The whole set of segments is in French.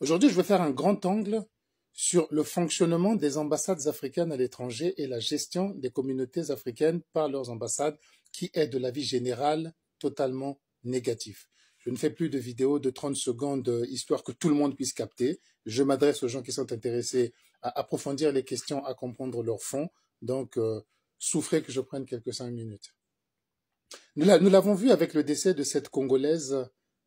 Aujourd'hui, je vais faire un grand angle sur le fonctionnement des ambassades africaines à l'étranger et la gestion des communautés africaines par leurs ambassades, qui est de l'avis général totalement négatif. Je ne fais plus de vidéos de 30 secondes histoire que tout le monde puisse capter. Je m'adresse aux gens qui sont intéressés à approfondir les questions, à comprendre leur fond. Donc, souffrez que je prenne quelques 5 minutes. Nous l'avons vu avec le décès de cette Congolaise,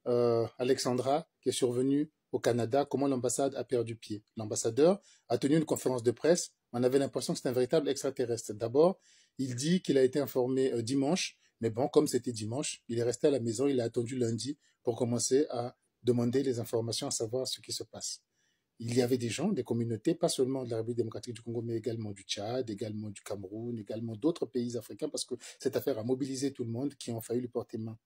Alexandra, qui est survenue au Canada, comment l'ambassade a perdu pied. L'ambassadeur a tenu une conférence de presse. On avait l'impression que c'était un véritable extraterrestre. D'abord, il dit qu'il a été informé dimanche, mais bon, comme c'était dimanche, il est resté à la maison, il a attendu lundi pour commencer à demander les informations, à savoir ce qui se passe. Il y avait des gens, des communautés, pas seulement de la République démocratique du Congo, mais également du Tchad, également du Cameroun, également d'autres pays africains, parce que cette affaire a mobilisé tout le monde, qui ont failli lui porter main.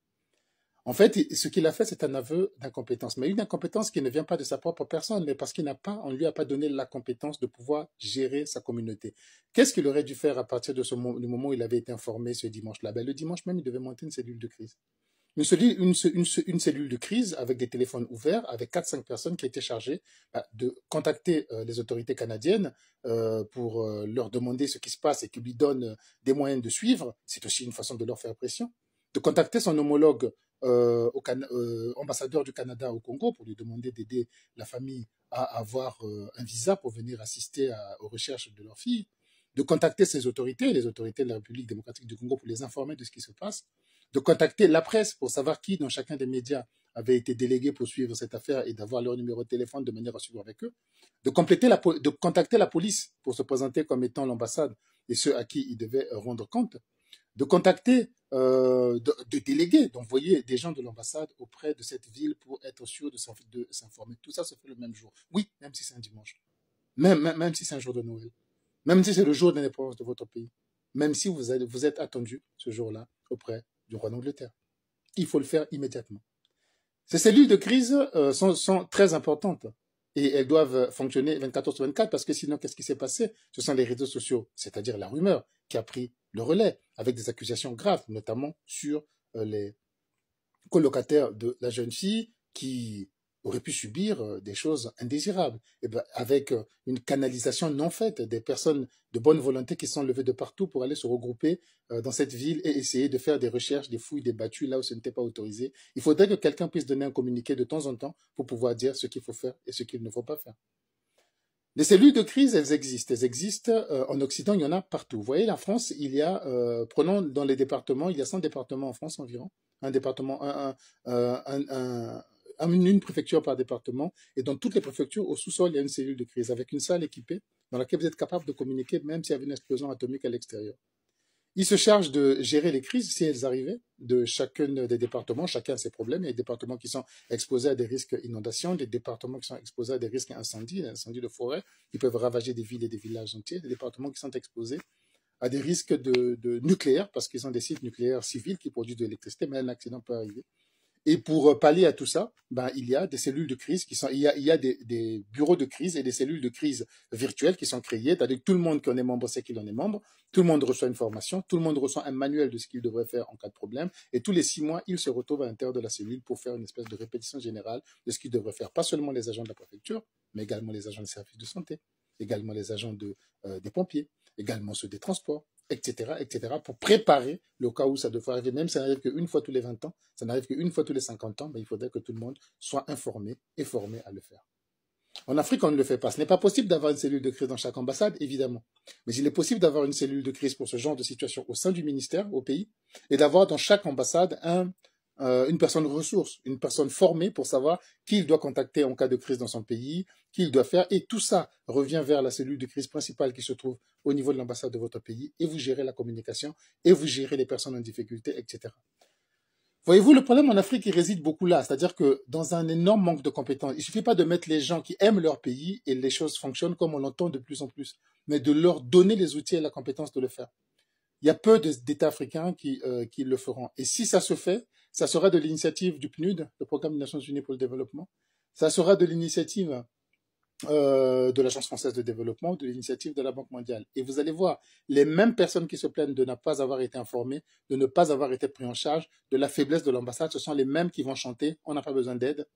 En fait, ce qu'il a fait, c'est un aveu d'incompétence, mais une incompétence qui ne vient pas de sa propre personne, mais parce on lui a pas donné la compétence de pouvoir gérer sa communauté. Qu'est-ce qu'il aurait dû faire à partir de du moment où il avait été informé ce dimanche-là? Ben, le dimanche même, il devait monter une cellule de crise. Une cellule de crise avec des téléphones ouverts, avec 4-5 personnes qui étaient chargées de contacter les autorités canadiennes pour leur demander ce qui se passe et qu'ils lui donnent des moyens de suivre. C'est aussi une façon de leur faire pression. De contacter son homologue ambassadeur du Canada au Congo pour lui demander d'aider la famille à avoir un visa pour venir assister aux recherches de leur fille. De contacter ses autorités, les autorités de la République démocratique du Congo, pour les informer de ce qui se passe, de contacter la presse pour savoir qui dans chacun des médias avait été délégué pour suivre cette affaire et d'avoir leur numéro de téléphone de manière à suivre avec eux, de contacter la police pour se présenter comme étant l'ambassade et ceux à qui ils devaient rendre compte, de contacter, de déléguer, d'envoyer des gens de l'ambassade auprès de cette ville pour être sûr de s'informer. Tout ça se fait le même jour. Oui, même si c'est un dimanche. Même si c'est un jour de Noël. Même si c'est le jour d'indépendance de votre pays. Même si vous êtes attendu ce jour-là auprès du roi d'Angleterre. Il faut le faire immédiatement. Ces cellules de crise sont très importantes et elles doivent fonctionner 24 heures sur 24 parce que sinon, qu'est-ce qui s'est passé? Ce sont les réseaux sociaux, c'est-à-dire la rumeur, qui a pris le relais avec des accusations graves, notamment sur les colocataires de la jeune fille qui aurait pu subir des choses indésirables. Et ben, avec une canalisation non faite, des personnes de bonne volonté qui sont levées de partout pour aller se regrouper dans cette ville et essayer de faire des recherches, des fouilles, des battues là où ce n'était pas autorisé. Il faudrait que quelqu'un puisse donner un communiqué de temps en temps pour pouvoir dire ce qu'il faut faire et ce qu'il ne faut pas faire. Les cellules de crise, elles existent. Elles existent en Occident, il y en a partout. Vous voyez, la France, il y a, prenons dans les départements, il y a 100 départements en France environ. Un département, une préfecture par département. Et dans toutes les préfectures, au sous-sol, il y a une cellule de crise avec une salle équipée dans laquelle vous êtes capable de communiquer même s'il y avait une explosion atomique à l'extérieur. Ils se chargent de gérer les crises si elles arrivaient de chacun des départements, chacun a ses problèmes. Il y a des départements qui sont exposés à des risques d'inondation, des départements qui sont exposés à des risques d'incendie de forêt, qui peuvent ravager des villes et des villages entiers, des départements qui sont exposés à des risques de nucléaire, parce qu'ils sont des sites nucléaires civils qui produisent de l'électricité, mais un accident peut arriver. Et pour pallier à tout ça, ben, il y a des cellules de crise il y a des bureaux de crise et des cellules de crise virtuelles qui sont créées. C'est-à-dire que tout le monde qui en est membre sait qu'il en est membre. Tout le monde reçoit une formation. Tout le monde reçoit un manuel de ce qu'il devrait faire en cas de problème. Et tous les 6 mois, il se retrouve à l'intérieur de la cellule pour faire une espèce de répétition générale de ce qu'il devrait faire. Pas seulement les agents de la préfecture, mais également les agents des services de santé, également les agents des pompiers, également ceux des transports, etc., pour préparer le cas où ça devrait arriver. Même si ça n'arrive qu'une fois tous les 20 ans, ça n'arrive qu'une fois tous les 50 ans, ben, il faudrait que tout le monde soit informé et formé à le faire. En Afrique, on ne le fait pas. Ce n'est pas possible d'avoir une cellule de crise dans chaque ambassade, évidemment. Mais il est possible d'avoir une cellule de crise pour ce genre de situation au sein du ministère, au pays, et d'avoir dans chaque ambassade une personne ressource, une personne formée pour savoir qui il doit contacter en cas de crise dans son pays, qui il doit faire, et tout ça revient vers la cellule de crise principale qui se trouve au niveau de l'ambassade de votre pays, et vous gérez la communication, et vous gérez les personnes en difficulté, etc. Voyez-vous, le problème en Afrique, il réside beaucoup là, c'est-à-dire que dans un énorme manque de compétences, il ne suffit pas de mettre les gens qui aiment leur pays et les choses fonctionnent comme on l'entend de plus en plus, mais de leur donner les outils et la compétence de le faire. Il y a peu d'États africains qui le feront. Et si ça se fait, ça sera de l'initiative du PNUD, le Programme des Nations Unies pour le Développement. Ça sera de l'initiative de l'Agence française de développement, de l'initiative de la Banque mondiale. Et vous allez voir, les mêmes personnes qui se plaignent de ne pas avoir été informées, de ne pas avoir été pris en charge, de la faiblesse de l'ambassade, ce sont les mêmes qui vont chanter « on n'a pas besoin d'aide ».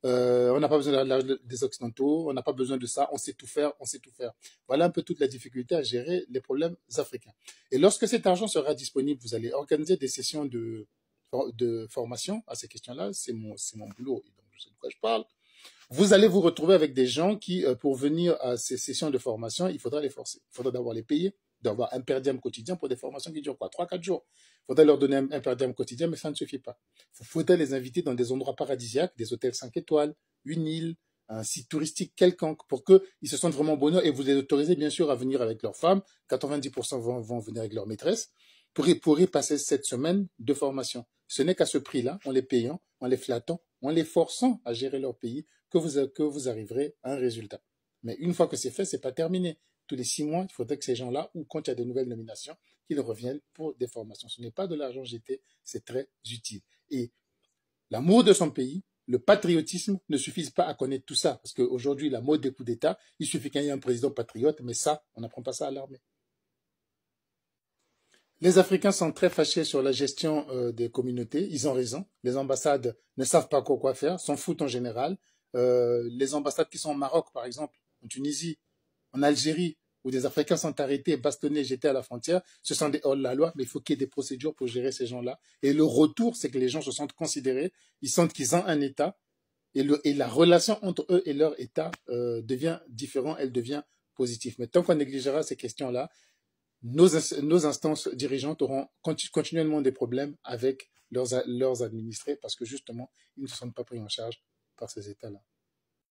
on n'a pas besoin des Occidentaux, on n'a pas besoin de ça, on sait tout faire, on sait tout faire. Voilà un peu toute la difficulté à gérer les problèmes africains. Et lorsque cet argent sera disponible, vous allez organiser des sessions de formation à ces questions-là. C'est mon boulot, donc je sais de quoi je parle. Vous allez vous retrouver avec des gens qui, pour venir à ces sessions de formation, il faudra les forcer. Il faudra d'abord les payer, d'avoir un per diem quotidien pour des formations qui durent quoi, 3-4 jours. Il faudra leur donner un per diem quotidien, mais ça ne suffit pas. Il faudra les inviter dans des endroits paradisiaques, des hôtels 5 étoiles, une île, un site touristique quelconque, pour qu'ils se sentent vraiment bonheur. Et vous les autorisez bien sûr à venir avec leurs femmes. 90% vont venir avec leur maîtresse pour y passer cette semaine de formation. Ce n'est qu'à ce prix-là, en les payant, en les flattant, en les forçant à gérer leur pays, que vous arriverez à un résultat. Mais une fois que c'est fait, c'est pas terminé. Tous les 6 mois, il faudrait que ces gens-là, ou quand il y a de nouvelles nominations, qu'ils reviennent pour des formations. Ce n'est pas de l'argent jeté, c'est très utile. Et l'amour de son pays, le patriotisme ne suffisent pas à connaître tout ça. Parce qu'aujourd'hui, la mode des coups d'État, il suffit qu'il y ait un président patriote, mais ça, on n'apprend pas ça à l'armée. Les Africains sont très fâchés sur la gestion des communautés. Ils ont raison. Les ambassades ne savent pas quoi faire, s'en foutent en général. Les ambassades qui sont au Maroc, par exemple, en Tunisie, en Algérie, où des Africains sont arrêtés, bastonnés, jetés à la frontière, ce sont des hors-la-loi, mais il faut qu'il y ait des procédures pour gérer ces gens-là. Et le retour, c'est que les gens se sentent considérés, ils sentent qu'ils ont un État, et la relation entre eux et leur État devient différente, elle devient positive. Mais tant qu'on négligera ces questions-là, nos instances dirigeantes auront continuellement des problèmes avec leurs administrés parce que justement, ils ne sont pas pris en charge par ces États-là.